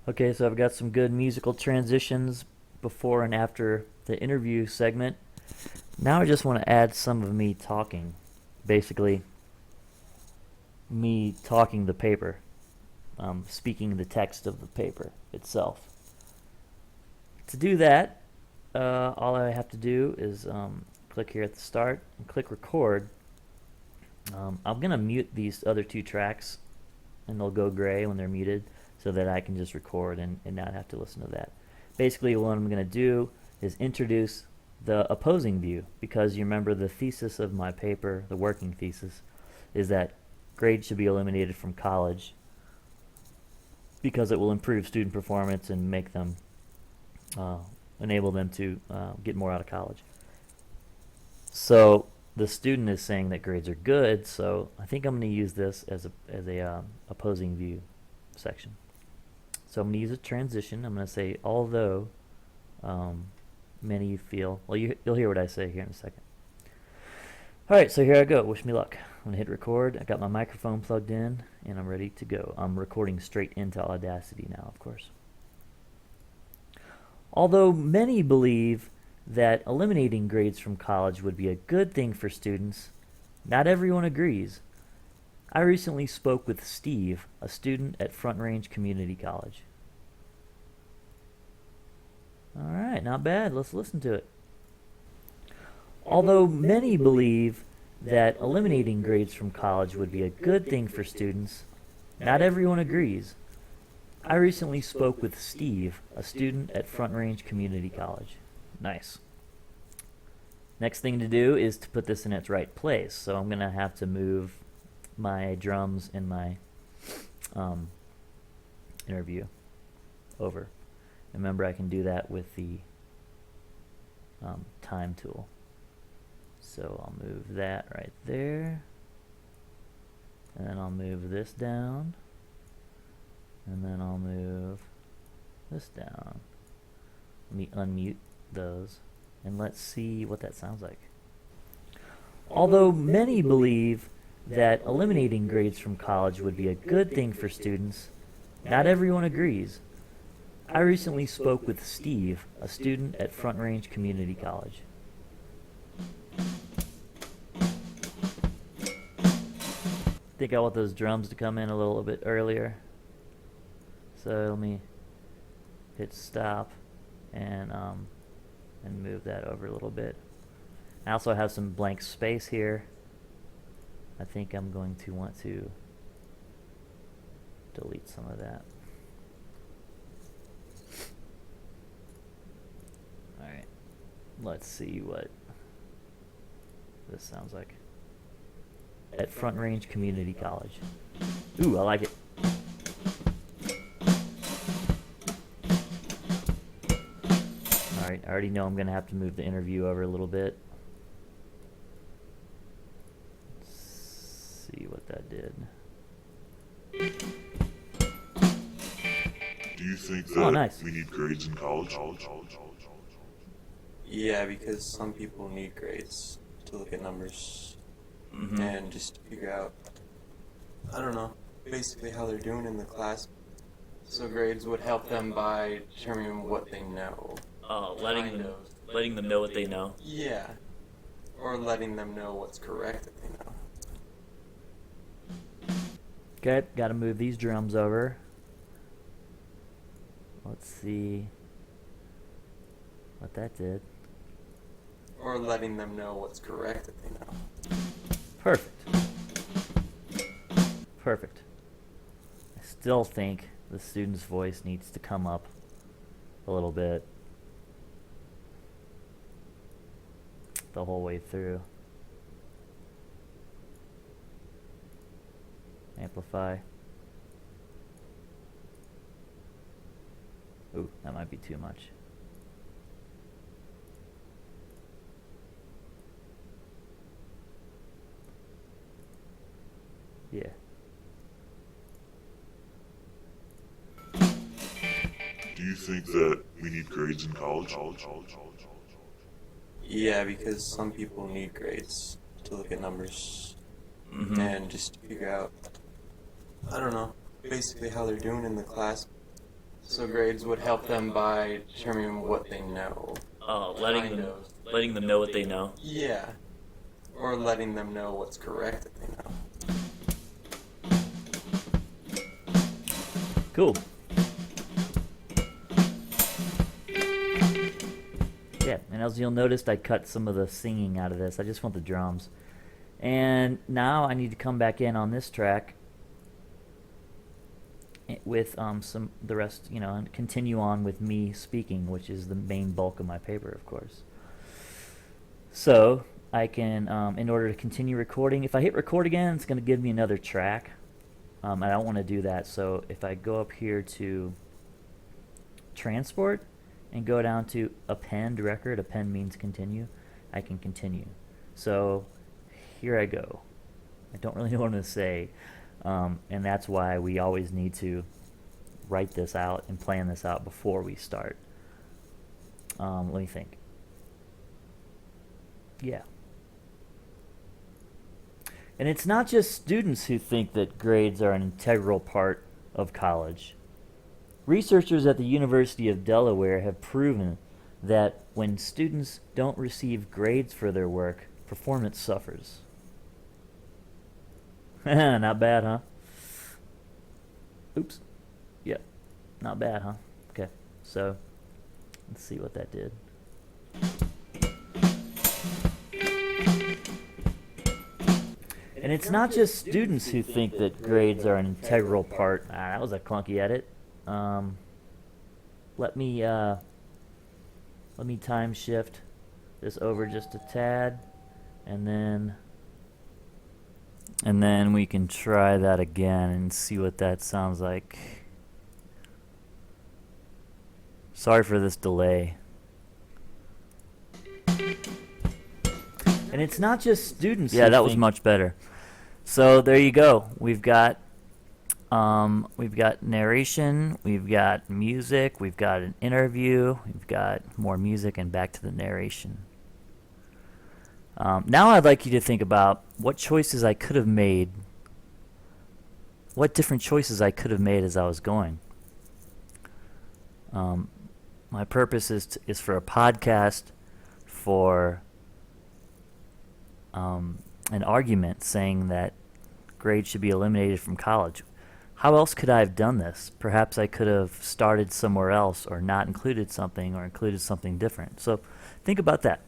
Okay, so I've got some good musical transitions before and after the interview segment. Now I just want to add some of me talking. Basically, me talking the paper, speaking the text of the paper itself. To do that, all I have to do is click here at the start and click record. I'm going to mute these other two tracks and they'll go gray when they're muted so that I can just record and not have to listen to that. Basically, what I'm going to do is introduce the opposing view, because you remember the thesis of my paper, the working thesis, is that grades should be eliminated from college because it will improve student performance and make them uh, enable them to get more out of college. So the student is saying that grades are good, so I think I'm going to use this as a opposing view section. So I'm going to use a transition. I'm going to say, although many feel, well, you'll hear what I say here in a second. All right, so here I go. Wish me luck. I'm going to hit record. I got my microphone plugged in, and I'm ready to go. I'm recording straight into Audacity now, of course. Although many believe that eliminating grades from college would be a good thing for students, not everyone agrees. I recently spoke with Steve, a student at Front Range Community College. All right, not bad. Let's listen to it. Although many believe that eliminating grades from college would be a good thing for students, not everyone agrees. I recently spoke with Steve, a student at Front Range Community College. Nice. Next thing to do is to put this in its right place. So I'm going to have to move my drums and my interview over. Remember, I can do that with the time tool. So I'll move that right there. And then I'll move this down. And then I'll move this down. Let me unmute those. And let's see what that sounds like. Although many believe that eliminating grades from college would be a good thing for students, not everyone agrees. I recently spoke with Steve, a student at Front Range Community College. I think I want those drums to come in a little bit earlier. So let me hit stop and move that over a little bit. I also have some blank space here. I think I'm going to want to delete some of that. Alright, let's see what this sounds like. At Front Range Community College. Ooh, I like it. Alright, I already know I'm going to have to move the interview over a little bit. Let's see what that did. Do you think that nice. we need grades in college? Yeah, because some people need grades to look at numbers and just to figure out, I don't know, basically how they're doing in the class. So grades would help them by determining what they know. Letting them know what they know. Yeah. Or letting them know what's correct that they know. Okay, gotta move these drums over. Let's see what that did. Or letting them know what's correct that they know. Perfect. Perfect. I still think the student's voice needs to come up a little bit the whole way through. Amplify. Ooh, that might be too much. Yeah. Do you think that we need grades in college? Yeah, because some people need grades to look at numbers and just to figure out, I don't know, basically how they're doing in the class. So grades would help them by determining what they know. Letting them know what they know. Yeah. Or letting them know what's correct that they know. Cool. Yeah, and as you'll notice, I cut some of the singing out of this. I just want the drums. And now I need to come back in on this track with the rest, and continue on with me speaking, which is the main bulk of my paper, of course. So I can, in order to continue recording, if I hit record again, it's going to give me another track. I don't want to do that, so if I go up here to transport and go down to append record, append means continue, I can continue. So here I go. I don't really know what to say, and that's why we always need to write this out and plan this out before we start. Let me think. Yeah. And it's not just students who think that grades are an integral part of college. Researchers at the University of Delaware have proven that when students don't receive grades for their work, performance suffers. Not bad, huh? Oops. Yep. Not bad, huh? Okay. So, let's see what that did. And it's not just students who think that grades are an integral part. That was a clunky edit. Let me time shift this over just a tad, and then we can try that again and see what that sounds like. Sorry for this delay. And it's not just students. Yeah, that was much better. So there you go. We've got narration, we've got music, we've got an interview, we've got more music, and back to the narration. Now I'd like you to think about what choices I could have made, what different choices I could have made as I was going. My purpose is for a podcast, for an argument saying that grades should be eliminated from college. How else could I have done this? Perhaps I could have started somewhere else, or not included something, or included something different. So think about that.